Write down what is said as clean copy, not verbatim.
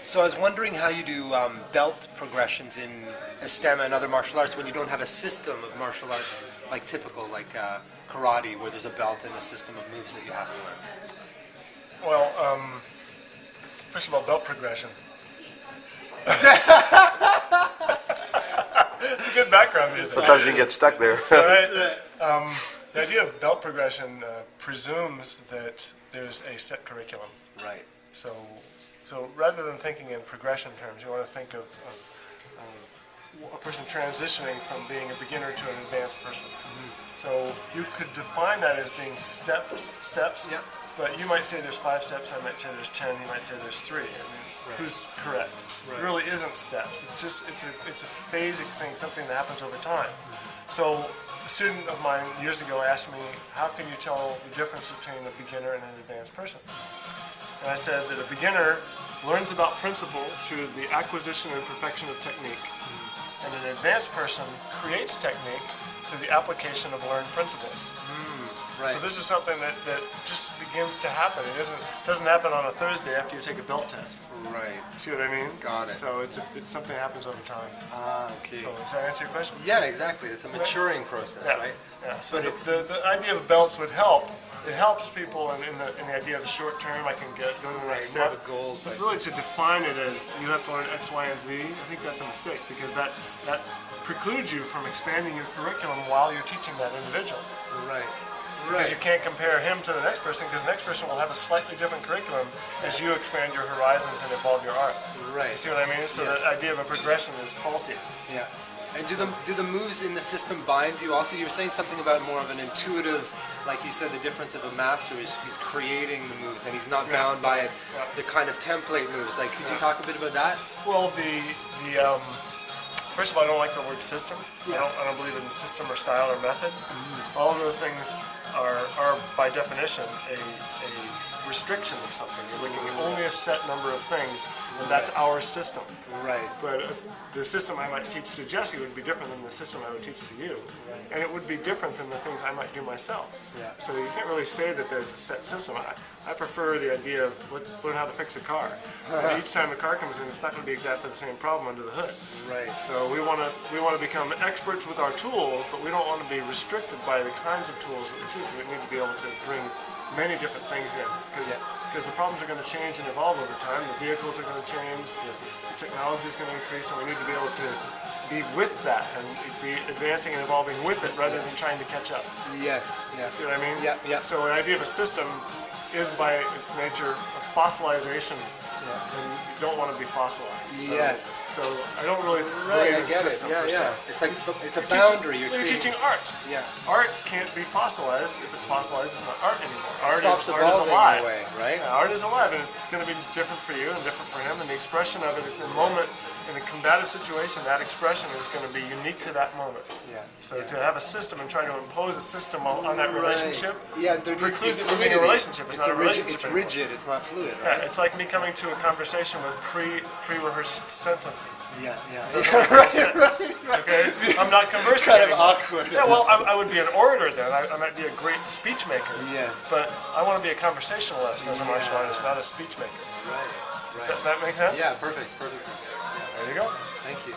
So I was wondering how you do belt progressions in STEM and other martial arts when you don't have a system of martial arts like typical, like karate, where there's a belt and a system of moves that you have to learn. Well, first of all, belt progression. It's a good background music. Sometimes you can get stuck there. Right? The idea of belt progression presumes that there's a set curriculum. Right. So rather than thinking in progression terms, you want to think of a person transitioning from being a beginner to an advanced person. So you could define that as being steps, Yep. but you might say there's 5 steps, I might say there's 10, you might say there's 3. I mean, Right. who's correct? Right. It really isn't steps. It's just it's a phasic thing, something that happens over time. So a student of mine years ago asked me, how can you tell the difference between a beginner and an advanced person? And I said that a beginner learns about principles through the acquisition and perfection of technique. And an advanced person creates technique through the application of learned principles. Right. So this is something that just begins to happen. It doesn't happen on a Thursday after you take a belt test. Right. See what I mean? Got it. So it's something that happens over time. Ah, okay. So does that answer your question? Yeah, exactly. It's a maturing process, Yeah. right? Yeah. So But the idea of belts would help. It helps people in the idea of the short term. I can go to the Right, next more step. of a goal, But but- really, to define it as you have to learn X, Y, and Z, I think that's a mistake because that precludes you from expanding your curriculum while you're teaching that individual. Right. Because you can't compare him to the next person because the next person will have a slightly different curriculum as you expand your horizons and evolve your art. Right. You see what I mean? So Yeah. the idea of a progression is faulty. Yeah. And do the moves in the system bind you also? You were saying something about more of an intuitive, like you said, the difference of a master is he's creating the moves and he's not bound by the kind of template moves. Like, could you talk a bit about that? Well, first of all, I don't like the word system. Yeah. I don't believe in system or style or method. All of those things are by definition a restriction of something. You're looking at only a set number of things, and that's our system. Right. But the system I might teach to Jesse would be different than the system I would teach to you. Right. And it would be different than the things I might do myself. Yeah. So you can't really say that there's a set system. I prefer the idea of let's learn how to fix a car. And each time a car comes in, it's not going to be exactly the same problem under the hood. Right. So we want to become experts with our tools, but we don't want to be restricted by the kinds of tools that we choose. We need to be able to bring many different things in because the problems are going to change and evolve over time. The vehicles are going to change, the technology is going to increase, and we need to be able to be with that and be advancing and evolving with it rather than trying to catch up. Yes. Yeah. See what I mean? Yeah. Yeah. So the idea of a system is by its nature a fossilization, and you don't want to be fossilized. So, Yes. So I don't really Right. believe I in get it. system Yeah. per Yeah. se. It's like it's a boundary. You're teaching art. Yeah. Art can't be fossilized. If it's fossilized, it's not art anymore. It stops art evolving alive. in a way, right? Yeah, art is alive, and it's going to be different for you and different for him. And the expression of it in the moment, in a combative situation, that expression is going to be unique to that moment. Yeah. So to have a system and try to impose a system on that relationship precludes it from being a relationship. It's not a relationship It's anymore. rigid. It's not fluid, Yeah, right? it's like me coming to a conversation with pre-rehearsed sentences. Yeah. Yeah. Doesn't Okay, I'm not conversing Kind of anymore. awkward. Yeah, well, I would be an orator then. I might be a great speech maker. Yes. But I want to be a conversationalist as a martial artist, not a speech maker. Right. Does that make sense? Yeah. Perfect. Perfect sense. Yeah. There you go. Thank you.